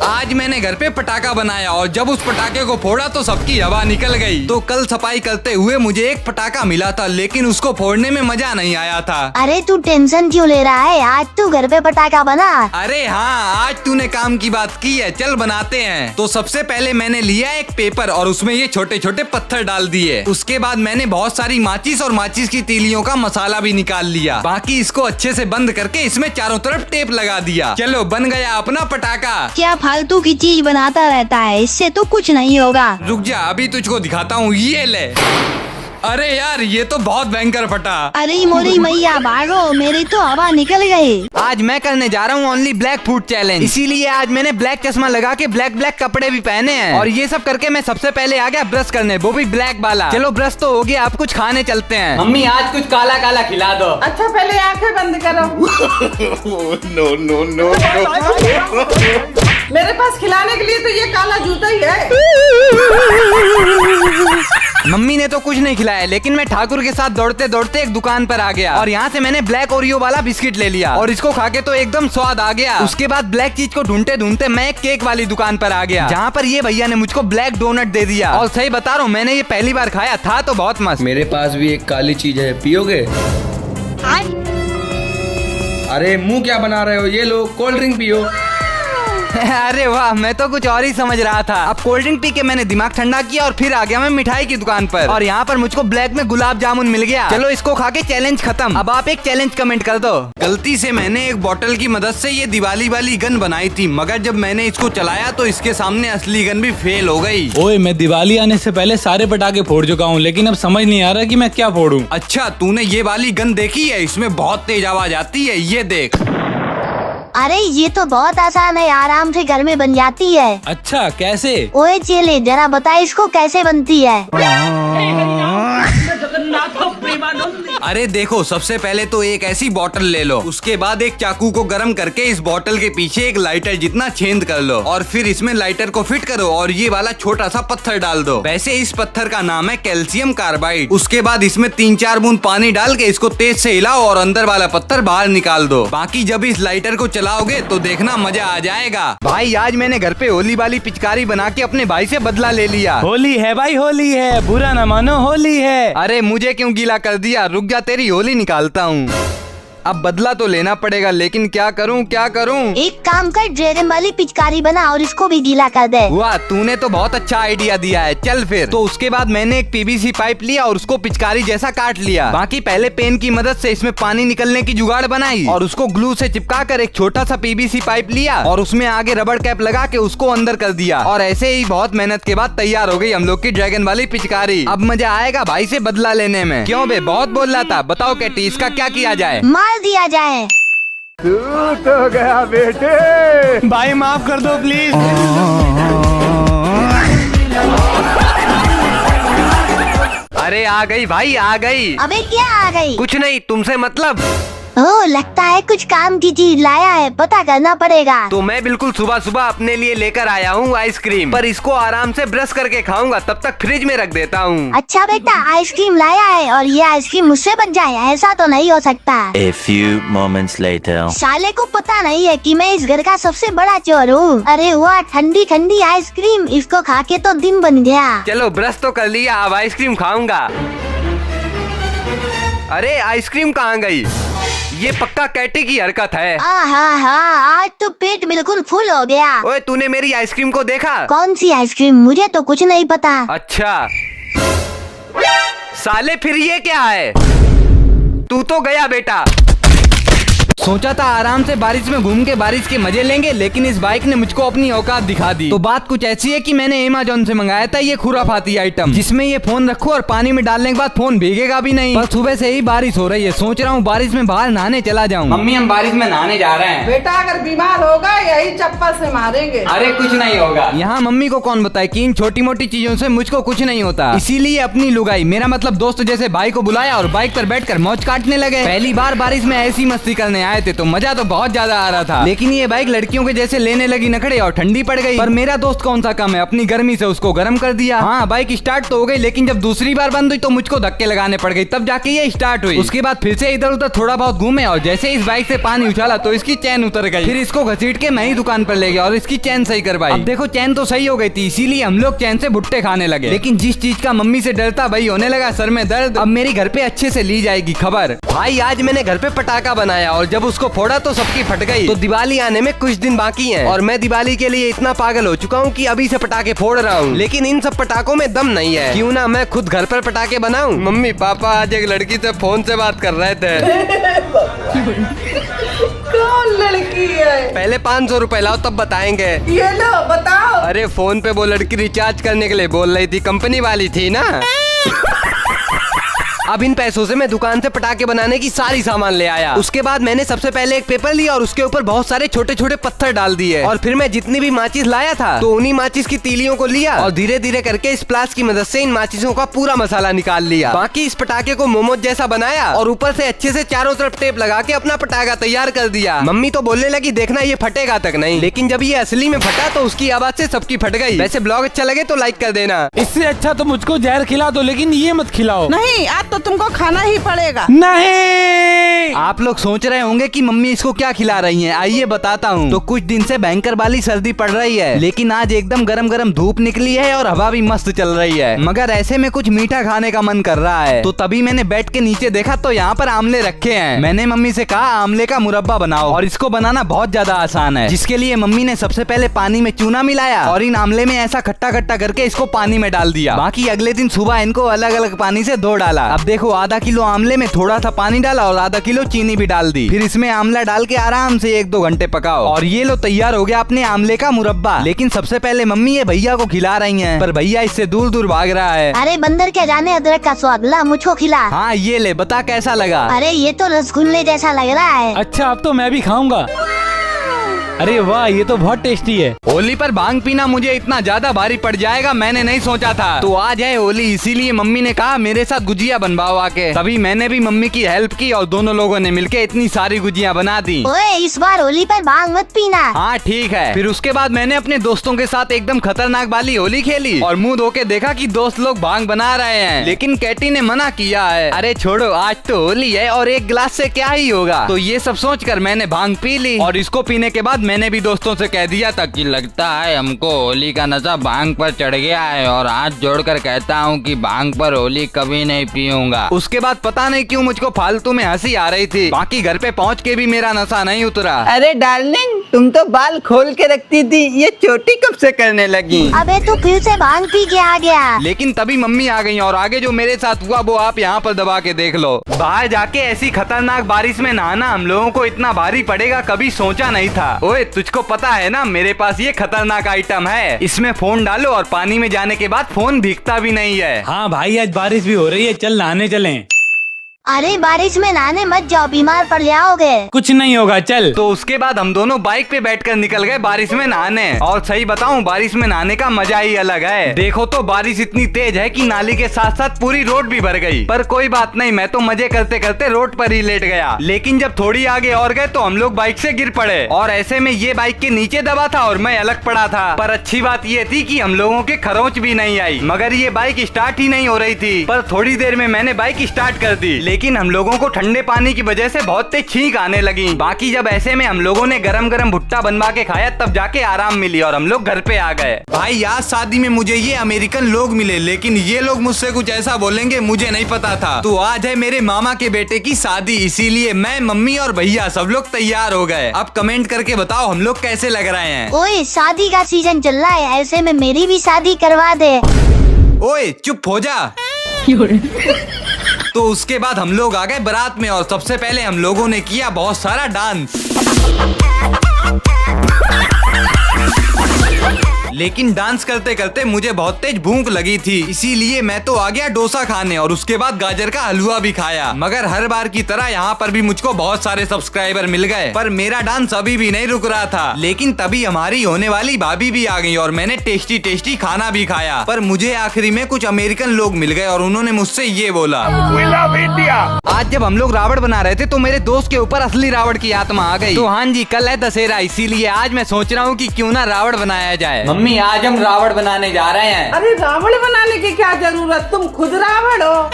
आज मैंने घर पे पटाखा बनाया और जब उस पटाखे को फोड़ा तो सबकी हवा निकल गई। तो कल सफाई करते हुए मुझे एक पटाखा मिला था, लेकिन उसको फोड़ने में मजा नहीं आया था। अरे तू टेंशन क्यों ले रहा है, आज तू घर पे पटाखा बना। अरे हाँ, आज तूने काम की बात की है, चल बनाते हैं। तो सबसे पहले मैंने लिया एक पेपर और उसमें ये छोटे छोटे पत्थर डाल दिए। उसके बाद मैंने बहुत सारी माचिस और माचिस की तीलियों का मसाला भी निकाल लिया। बाकी इसको अच्छे से बंद करके इसमें चारों तरफ टेप लगा दिया। चलो बन गया अपना पटाखा। क्या फालतू की चीज बनाता रहता है, इससे तो कुछ नहीं होगा। रुक जा, अभी तुझको दिखाता हूँ, ये ले। अरे यार, ये तो बहुत भयंकर फटा। अरे मोरी मैया भागो, मेरी तो हवा निकल गई। आज मैं करने जा रहा हूँ ओनली ब्लैक फूड चैलेंज, इसीलिए आज मैंने ब्लैक चश्मा लगा के ब्लैक ब्लैक कपड़े भी पहने हैं। और ये सब करके मैं सबसे पहले आ गया ब्रश करने, वो भी ब्लैक वाला। चलो ब्रश तो हो गया, अब कुछ खाने चलते हैं। मम्मी आज कुछ काला काला खिला दो। अच्छा पहले आंखें बंद करो। नो नो नो मेरे पास खिलाने के लिए तो ये काला जूता ही है। मम्मी ने तो कुछ नहीं खिलाया, लेकिन मैं ठाकुर के साथ दौड़ते दौड़ते एक दुकान पर आ गया और यहाँ से मैंने ब्लैक ओरियो वाला बिस्किट ले लिया और इसको खा के तो एकदम स्वाद आ गया। उसके बाद ब्लैक चीज को ढूंढते ढूंढते मैं एक केक वाली दुकान पर आ गया, जहाँ पर ये भैया ने मुझको ब्लैक डोनट दे दिया। और सही बता रहा हूँ, मैंने ये पहली बार खाया था तो बहुत मस्त। मेरे पास भी एक काली चीज है, पियोगे? अरे मुंह क्या बना रहे हो, ये लो कोल्ड ड्रिंक पियो। अरे वाह, मैं तो कुछ और ही समझ रहा था। अब कोल्ड ड्रिंक पी के मैंने दिमाग ठंडा किया और फिर आ गया मैं मिठाई की दुकान पर और यहाँ पर मुझको ब्लैक में गुलाब जामुन मिल गया। चलो इसको खा के चैलेंज खत्म। अब आप एक चैलेंज कमेंट कर दो। गलती से मैंने एक बोतल की मदद से ये दिवाली वाली गन बनाई थी, मगर जब मैंने इसको चलाया तो इसके सामने असली गन भी फेल हो गई। ओए, मैं दिवाली आने से पहले सारे पटाखे फोड़ चुका हूँ, लेकिन अब समझ नहीं आ रहा कि मैं क्या फोड़ूं। अच्छा, तूने ये वाली गन देखी है? इसमें बहुत तेज आवाज आती है, ये देख। अरे ये तो बहुत आसान है, आराम से घर में बन जाती है। अच्छा, कैसे? ओए चेले, जरा बता इसको कैसे बनती है। अरे देखो, सबसे पहले तो एक ऐसी बोतल ले लो, उसके बाद एक चाकू को गरम करके इस बोतल के पीछे एक लाइटर जितना छेद कर लो और फिर इसमें लाइटर को फिट करो और ये वाला छोटा सा पत्थर डाल दो। वैसे इस पत्थर का नाम है कैल्शियम कार्बाइड। उसके बाद इसमें 3-4 बूंद पानी डाल के इसको तेज से हिलाओ और अंदर वाला पत्थर बाहर निकाल दो। बाकी जब इस लाइटर को चलाओगे तो देखना मजा आ जाएगा। भाई आज मैंने घर पे होली वाली पिचकारी बना के अपने भाई से बदला ले लिया। होली है भाई, होली है, बुरा न मानो, होली है। अरे मुझे क्यों गीला कर दिया, रुक जा तेरी होली निकालता हूँ। अब बदला तो लेना पड़ेगा, लेकिन क्या करूं क्या करूं? एक काम कर, ड्रैगन वाली पिचकारी बना और इसको भी गीला कर दे। वाह, तूने तो बहुत अच्छा आइडिया दिया है, चल फिर। तो उसके बाद मैंने एक पीवीसी पाइप लिया और उसको पिचकारी जैसा काट लिया। बाकी पहले पेन की मदद से इसमें पानी निकलने की जुगाड़ बनाई और उसको ग्लू से चिपका कर एक छोटा सा पीवीसी पाइप लिया और उसमें आगे रबड़ कैप लगा के उसको अंदर कर दिया और ऐसे ही बहुत मेहनत के बाद तैयार हो गई हम लोग की ड्रैगन वाली पिचकारी। अब मजा आएगा भाई से बदला लेने में। क्यों बे, बहुत बोल रहा था? बताओ कैटी, इसका क्या किया जाए? मार दिया जाए। तू तो गया बेटे। भाई माफ कर दो प्लीज। अरे आ गई भाई, आ गई। अबे क्या आ गई? कुछ नहीं, तुमसे मतलब। ओह, लगता है कुछ काम की चीज लाया है, पता करना पड़ेगा। तो मैं बिल्कुल सुबह सुबह अपने लिए लेकर आया हूँ आइसक्रीम, पर इसको आराम से ब्रश करके खाऊंगा, तब तक फ्रिज में रख देता हूँ। अच्छा बेटा, आइसक्रीम लाया है और ये आइसक्रीम मुझसे बच जाए, ऐसा तो नहीं हो सकता। A few moments later. साले को पता नहीं है कि मैं इस घर का सबसे बड़ा चोर हूँ। अरे वाह, ठंडी ठंडी आइसक्रीम, इसको खा के तो दिन बन गया। चलो ब्रश तो कर लिया, अब आइसक्रीम खाऊंगा। अरे आइसक्रीम कहाँ गई? ये पक्का कैटी की हरकत है। आज तो पेट बिल्कुल फुल हो गया। ओए, तूने मेरी आइसक्रीम को देखा? कौन सी आइसक्रीम? मुझे तो कुछ नहीं पता। अच्छा साले, फिर ये क्या है? तू तो गया बेटा। सोचा था आराम से बारिश में घूम के बारिश के मजे लेंगे, लेकिन इस बाइक ने मुझको अपनी औकात दिखा दी। तो बात कुछ ऐसी है कि मैंने अमेज़न से मंगाया था ये खुराफाती आइटम, जिसमें ये फोन रखो और पानी में डालने के बाद फोन भीगेगा भी नहीं। पर सुबह से ही बारिश हो रही है, सोच रहा हूँ बारिश में बाहर नहाने चला जाऊँ। मम्मी, हम बारिश में नहाने जा रहे हैं। बेटा अगर बीमार होगा यही चप्पल से मारेंगे। अरे कुछ नहीं होगा। यहाँ मम्मी को कौन बताए कि इन छोटी मोटी चीजों से मुझको कुछ नहीं होता। इसीलिए अपनी लुगाई, मेरा मतलब दोस्त जैसे भाई को बुलाया और बाइक पर बैठकर मौज काटने लगे। पहली बार बारिश में ऐसी मस्ती करने आए थे तो मजा तो बहुत ज्यादा आ रहा था, लेकिन ये बाइक लड़कियों के जैसे लेने लगी नखड़े और ठंडी पड़ गई। पर मेरा दोस्त कौन सा कम है, अपनी गर्मी से उसको गर्म कर दिया। हाँ, बाइक स्टार्ट तो हो गई, लेकिन जब दूसरी बार बंद हुई तो मुझको धक्के लगाने पड़ गई, तब जाके ये स्टार्ट हुई। उसके बाद फिर से इधर उधर थोड़ा बहुत घूमे और जैसे इस बाइक से पानी उछाला तो इसकी चैन उतर गई। फिर इसको घसीट के मैं ही दुकान पर ले गया और इसकी चैन सही करवाई। अब देखो चैन तो सही हो गई थी, इसीलिए हम लोग चैन से भुट्टे खाने लगे। लेकिन जिस चीज का मम्मी से डरता वही होने लगा, सर में दर्द। अब मेरी घर पे अच्छे से ली जाएगी खबर। भाई आज मैंने घर पे पटाखा बनाया और जब उसको फोड़ा तो सबकी फट गई। तो दिवाली आने में कुछ दिन बाकी हैं और मैं दिवाली के लिए इतना पागल हो चुका हूँ कि अभी से पटाखे फोड़ रहा हूँ। लेकिन इन सब पटाखों में दम नहीं है, क्यों ना मैं खुद घर पर पटाखे बनाऊं। मम्मी पापा आज एक लड़की से फोन से बात कर रहे थे। कौन लड़की है? पहले 500 रुपए लाओ तब बताएंगे। ये लो बताओ। अरे फोन पे वो लड़की रिचार्ज करने के लिए बोल रही थी, कंपनी वाली थी ना। अब इन पैसों से मैं दुकान से पटाखे बनाने की सारी सामान ले आया। उसके बाद मैंने सबसे पहले एक पेपर लिया और उसके ऊपर बहुत सारे छोटे छोटे पत्थर डाल दिए और फिर मैं जितनी भी माचिस लाया था तो उन्हीं माचिस की तीलियों को लिया और धीरे धीरे करके इस प्लास की मदद से इन माचिसों का पूरा मसाला निकाल लिया। बाकी इस पटाखे को मोमोज जैसा बनाया और ऊपर से अच्छे से चारों तरफ टेप लगा के अपना पटाखा तैयार कर दिया। मम्मी तो बोलने लगी देखना ये फटेगा तक नहीं, लेकिन जब ये असली में फटा तो उसकी आवाज से सबकी फट गई। वैसे ब्लॉग अच्छा लगे तो लाइक कर देना। इससे अच्छा तो मुझको जहर खिला दो, लेकिन ये मत खिलाओ। नहीं, आज तो तुमको खाना ही पड़ेगा। नहीं। आप लोग सोच रहे होंगे कि मम्मी इसको क्या खिला रही हैं, आइए बताता हूँ। तो कुछ दिन से भयंकर वाली सर्दी पड़ रही है, लेकिन आज एकदम गरम गरम धूप निकली है और हवा भी मस्त चल रही है। मगर ऐसे में कुछ मीठा खाने का मन कर रहा है, तो तभी मैंने बेड के नीचे देखा तो यहाँ पर आमले रखे हैं। मैंने मम्मी से कहा आमले का मुरब्बा बनाओ, और इसको बनाना बहुत ज्यादा आसान है। जिसके लिए मम्मी ने सबसे पहले पानी में चूना मिलाया और इन आमले में ऐसा खट्टा खट्टा करके इसको पानी में डाल दिया। बाकी अगले दिन सुबह इनको अलग अलग पानी से धो डाला। अब देखो आधा किलो आमले में थोड़ा सा पानी डाला और आधा किलो चीनी भी डाल दी। फिर इसमें आमला डाल के आराम से 1-2 घंटे पकाओ और ये लो तैयार हो गया अपने आमले का मुरब्बा। लेकिन सबसे पहले मम्मी ये भैया को खिला रही हैं, पर भैया इससे दूर दूर भाग रहा है। अरे बंदर क्या जाने अदरक का स्वाद, ला मुझको खिला। हाँ ये ले, बता कैसा लगा। अरे ये तो रसगुल्ले जैसा लग रहा है। अच्छा अब तो मैं भी खाऊंगा। अरे वाह, ये तो बहुत टेस्टी है। होली पर भांग पीना मुझे इतना ज्यादा भारी पड़ जाएगा मैंने नहीं सोचा था। तो आज है होली, इसीलिए मम्मी ने कहा मेरे साथ गुजिया बनवाओ आके। तभी मैंने भी मम्मी की हेल्प की और दोनों लोगों ने मिलके इतनी सारी गुजिया बना दी। ओए इस बार होली पर भांग मत पीना। हाँ ठीक है। फिर उसके बाद मैंने अपने दोस्तों के साथ एकदम खतरनाक वाली होली खेली और मुंह धो के देखा कि दोस्त लोग भांग बना रहे हैं, लेकिन कैटी ने मना किया है। अरे छोड़ो, आज तो होली है और एक गिलास से क्या ही होगा। तो ये सब सोचकर मैंने भांग पी ली और इसको पीने के बाद मैंने भी दोस्तों से कह दिया था कि लगता है हमको होली का नशा भांग पर चढ़ गया है और हाथ जोड़कर कहता हूँ कि भांग पर होली कभी नहीं पीऊंगा। उसके बाद पता नहीं क्यों मुझको फालतू में हंसी आ रही थी। बाकी घर पे पहुँच के भी मेरा नशा नहीं उतरा। अरे डार्लिंग, तुम तो बाल खोल के रखती थी, ये चोटी कब से करने लगी? अबे तू फिर से भांग पी के आ गया। लेकिन तभी मम्मी आ गई और आगे जो मेरे साथ हुआ वो आप यहाँ पर दबा के देख लो। बाहर जाके ऐसी खतरनाक बारिश में नहाना हम लोगों को इतना भारी पड़ेगा कभी सोचा नहीं था। ओए तुझको पता है ना मेरे पास ये खतरनाक आइटम है, इसमें फोन डालो और पानी में जाने के बाद फोन भीगता भी नहीं है। हाँ भाई, आज बारिश भी हो रही है, चल नहाने चलें। अरे बारिश में नहाने मत जाओ, बीमार पड़ जाओगे। कुछ नहीं होगा, चल। तो उसके बाद हम दोनों बाइक पे बैठकर निकल गए बारिश में नहाने। और सही बताऊं, बारिश में नहाने का मजा ही अलग है। देखो तो बारिश इतनी तेज है कि नाली के साथ साथ पूरी रोड भी भर गई। पर कोई बात नहीं, मैं तो मजे करते करते रोड पर ही लेट गया। लेकिन जब थोड़ी आगे और गए तो हम लोग बाइक से गिर पड़े और ऐसे में ये बाइक के नीचे दबा था और मैं अलग पड़ा था। पर अच्छी बात ये थी कि हम लोगों के खरोंच भी नहीं आई, मगर ये बाइक स्टार्ट ही नहीं हो रही थी। पर थोड़ी देर में मैंने बाइक स्टार्ट कर दी, लेकिन हम लोगों को ठंडे पानी की वजह से बहुत तेज छींक आने लगी। बाकी जब ऐसे में हम लोगों ने गरम गरम भुट्टा बनवा के खाया तब जाके आराम मिली और हम लोग घर पे आ गए। भाई आज शादी में मुझे ये अमेरिकन लोग मिले, लेकिन ये लोग मुझसे कुछ ऐसा बोलेंगे मुझे नहीं पता था। तो आज है मेरे मामा के बेटे की शादी, इसीलिए मैं, मम्मी और भैया सब लोग तैयार हो गए। अब कमेंट करके बताओ हम लोग कैसे लग रहे हैं। ओए शादी का सीजन चल रहा है, ऐसे में मेरी भी शादी करवा दे। ओए चुप हो जा। तो उसके बाद हम लोग आ गए बारात में और सबसे पहले हम लोगों ने किया बहुत सारा डांस। लेकिन डांस करते करते मुझे बहुत तेज भूख लगी थी, इसीलिए मैं तो आ गया डोसा खाने और उसके बाद गाजर का हलवा भी खाया। मगर हर बार की तरह यहाँ पर भी मुझको बहुत सारे सब्सक्राइबर मिल गए, पर मेरा डांस अभी भी नहीं रुक रहा था। लेकिन तभी हमारी होने वाली भाभी भी आ गई और मैंने टेस्टी टेस्टी खाना भी खाया। पर मुझे आखिरी में कुछ अमेरिकन लोग मिल गए और उन्होंने मुझसे ये बोला, We love India. आज जब हम लोग रावण बना रहे थे तो मेरे दोस्त के ऊपर असली रावण की आत्मा आ गई। तो हाँ जी, कल है दशहरा, इसीलिए आज मैं सोच रहा हूँ कि क्यों ना रावण बनाया जाए। मम्मी, आज हम रावण बनाने जा रहे हैं। अरे रावण बनाने की क्या जरूरत, तुम खुद रावण हो।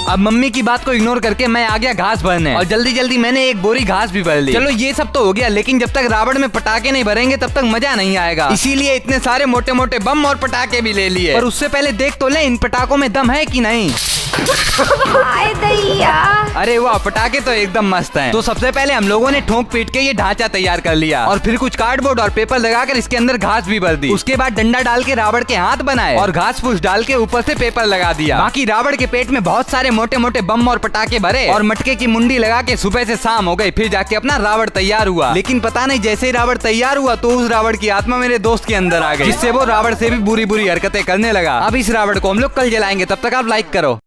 अब मम्मी की बात को इग्नोर करके मैं आ गया घास भरने और जल्दी जल्दी मैंने एक बोरी घास भी भर ली। चलो ये सब तो हो गया, लेकिन जब तक रावण में पटाखे नहीं भरेंगे तब तक मजा नहीं आएगा। इसीलिए इतने सारे मोटे मोटे बम और पटाखे भी ले लिए। पर उससे पहले देख तो ले इन पटाखों में दम है कि नहीं। अरे वाह, पटाखे तो एकदम मस्त हैं। तो सबसे पहले हम लोगों ने ठोक पीट के ये ढांचा तैयार कर लिया और फिर कुछ कार्डबोर्ड और पेपर लगाकर इसके अंदर घास भी भर दी। उसके बाद डंडा डाल के रावण के हाथ बनाए और घास फूस डाल के ऊपर से पेपर लगा दिया। बाकी रावण के पेट में बहुत सारे मोटे मोटे बम और पटाखे भरे और मटके की मुंडी लगा के सुबह से शाम हो गई। फिर जाके अपना रावण तैयार हुआ। लेकिन पता नहीं जैसे ही रावण तैयार हुआ तो उस रावण की आत्मा मेरे दोस्त के अंदर आ गई, जिससे वो रावण से भी बुरी बुरी हरकतें करने लगा। अब इस रावण को हम लोग कल जलाएंगे, तब तक आप लाइक करो।